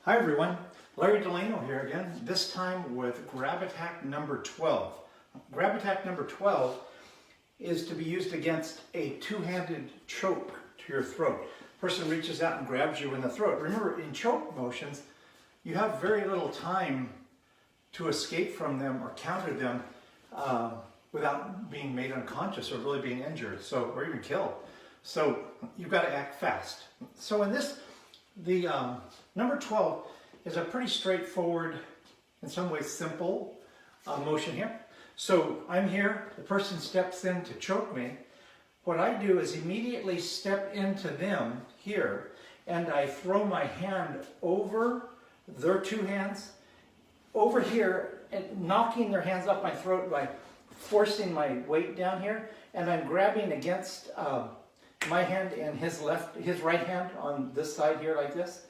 Hi everyone, Larry Delano here again, this time with grab attack number 12. Grab attack number 12 is to be used against a two-handed choke to your throat. Person reaches out and grabs you in the throat. Remember, in choke motions, you have very little time to escape from them or counter them without being made unconscious or really being injured, or even killed. So you've got to act fast. So in this, the number 12 is a pretty straightforward, in some ways simple motion here. So I'm here, the person steps in to choke me. What I do is immediately step into them here, and I throw my hand over their two hands, over here, and knocking their hands off my throat by forcing my weight down here, and I'm grabbing against my hand and his right hand on this side here like this.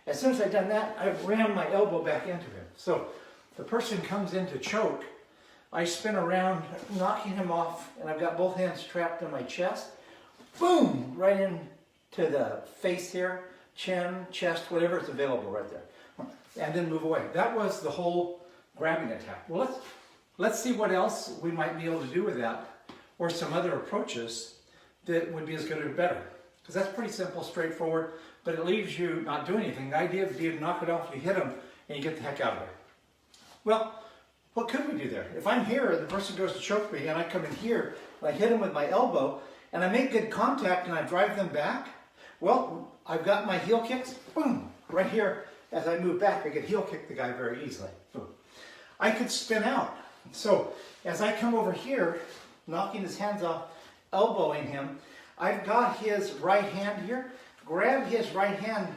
As soon as I've done that, I ram my elbow back into him. So the person comes in to choke, I spin around, knocking him off, and I've got both hands trapped in my chest. Boom! Right into the face here, chin, chest, whatever is available right there. And then move away. That was the whole grabbing attack. Well, let's see what else we might be able to do with that, or some other approaches that would be as good or better. Because that's pretty simple, straightforward, but it leaves you not doing anything. The idea would be to knock it off, you hit them, and you get the heck out of there. Well, what could we do there? If I'm here, the person goes to choke me, and I come in here, and I hit them with my elbow, and I make good contact, and I drive them back, well, I've got my heel kicks, boom, right here. As I move back, I could heel kick the guy very easily. Boom. I could spin out. So as I come over here, knocking his hands off, elbowing him, I've got his right hand here. Grab his right hand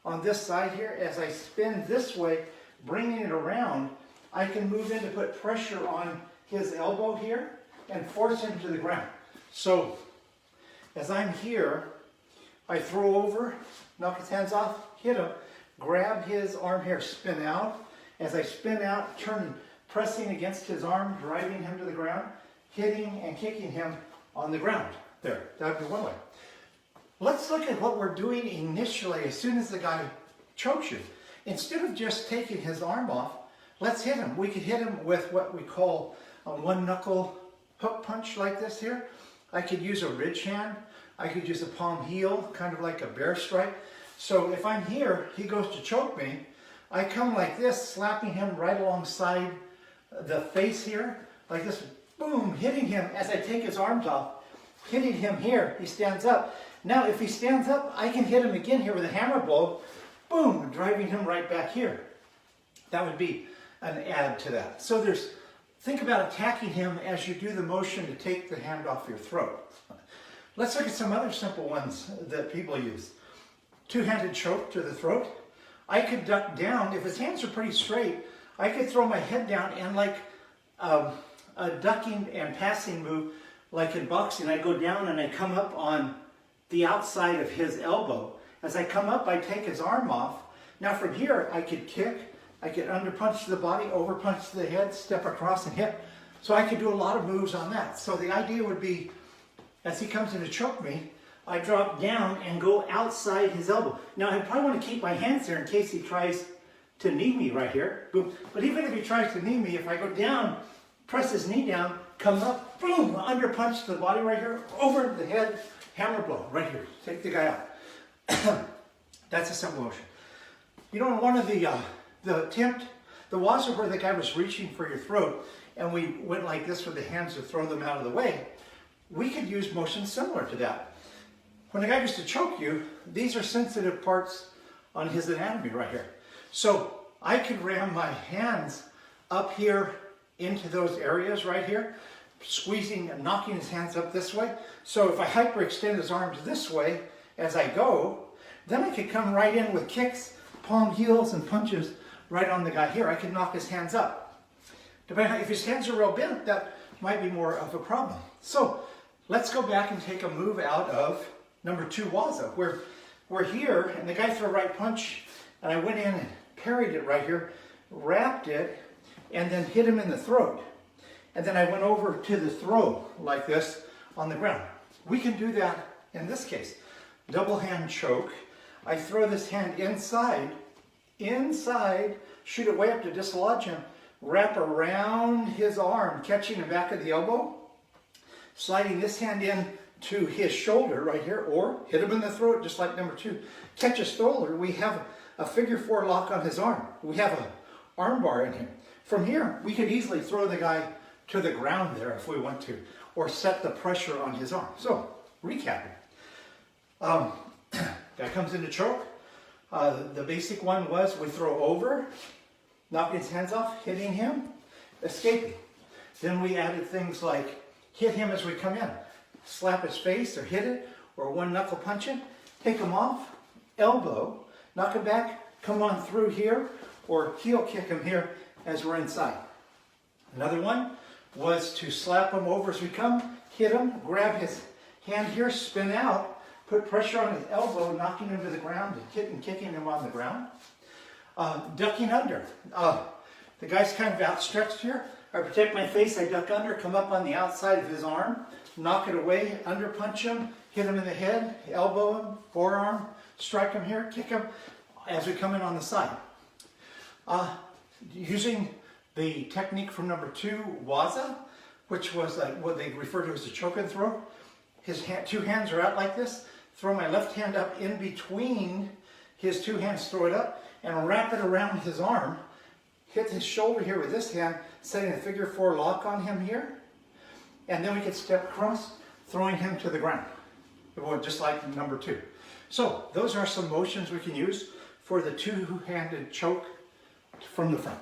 on this side here. As I spin this way, bringing it around, I can move in to put pressure on his elbow here and force him to the ground. So as I'm here, I throw over, knock his hands off, hit him, grab his arm here, spin out. As I spin out, turn, pressing against his arm, driving him to the ground, hitting and kicking him on the ground. There, that would be one way. Let's look at what we're doing initially as soon as the guy chokes you. Instead of just taking his arm off, let's hit him. We could hit him with what we call a one knuckle hook punch like this here. I could use a ridge hand. I could use a palm heel, kind of like a bear strike. So if I'm here, he goes to choke me, I come like this, slapping him right alongside the face here, like this, boom, hitting him as I take his arms off, hitting him here, he stands up. Now if he stands up, I can hit him again here with a hammer blow, boom, driving him right back here. That would be an add to that. So think about attacking him as you do the motion to take the hand off your throat. Let's look at some other simple ones that people use. Two-handed choke to the throat. I could duck down. If his hands are pretty straight, I could throw my head down and like a ducking and passing move, like in boxing, I go down and I come up on the outside of his elbow. As I come up, I take his arm off. Now from here, I could kick, I could underpunch to the body, overpunch to the head, step across and hit. So I could do a lot of moves on that. So the idea would be, as he comes in to choke me, I drop down and go outside his elbow. Now I probably want to keep my hands there in case he tries to knee me right here. Boom. But even if he tries to knee me, if I go down, press his knee down, come up, boom, under punch to the body right here, over the head, hammer blow right here. Take the guy out. That's a simple motion. You know, in one of the attempt, the was where the guy was reaching for your throat, and we went like this with the hands to throw them out of the way. We could use motions similar to that. When the guy goes to choke you, these are sensitive parts on his anatomy right here. So I could ram my hands up here into those areas right here, squeezing and knocking his hands up this way. So if I hyperextend his arms this way as I go, then I could come right in with kicks, palm heels, and punches right on the guy here. I could knock his hands up. Depending on if his hands are real bent, that might be more of a problem. So let's go back and take a move out of number 2 waza, where we're here, and the guy threw a right punch, and I went in and parried it right here, wrapped it, and then hit him in the throat. And then I went over to the throw, like this, on the ground. We can do that in this case. Double hand choke. I throw this hand inside inside, shoot it way up to dislodge him, wrap around his arm, catching the back of the elbow, sliding this hand in to his shoulder right here, or hit him in the throat just like number 2. Catch his shoulder, we have a figure 4 lock on his arm. We have an arm bar in here. From here, we could easily throw the guy to the ground there if we want to, or set the pressure on his arm. So, recapping. Guy comes into choke. The basic one was we throw over, knocking his hands off, hitting him, escaping. Then we added things like hit him as we come in, slap his face or hit it, or one knuckle punch him, take him off, elbow, knock him back, come on through here, or heel kick him here as we're inside. Another one was to slap him over as we come, hit him, grab his hand here, spin out, put pressure on his elbow, knocking him to the ground and kicking him on the ground. Ducking under. The guy's kind of outstretched here. I protect my face, I duck under, come up on the outside of his arm, knock it away, under punch him, hit him in the head, elbow him, forearm, strike him here, kick him as we come in on the side. Using the technique from number 2, waza, which was what they refer to as a choke and throw. His 2 hands are out like this. Throw my left hand up in between his 2 hands, throw it up, and wrap it around his arm. Hit his shoulder here with this hand, setting a figure 4 lock on him here. And then we could step across, throwing him to the ground, just like number 2. So those are some motions we can use for the 2-handed choke from the front.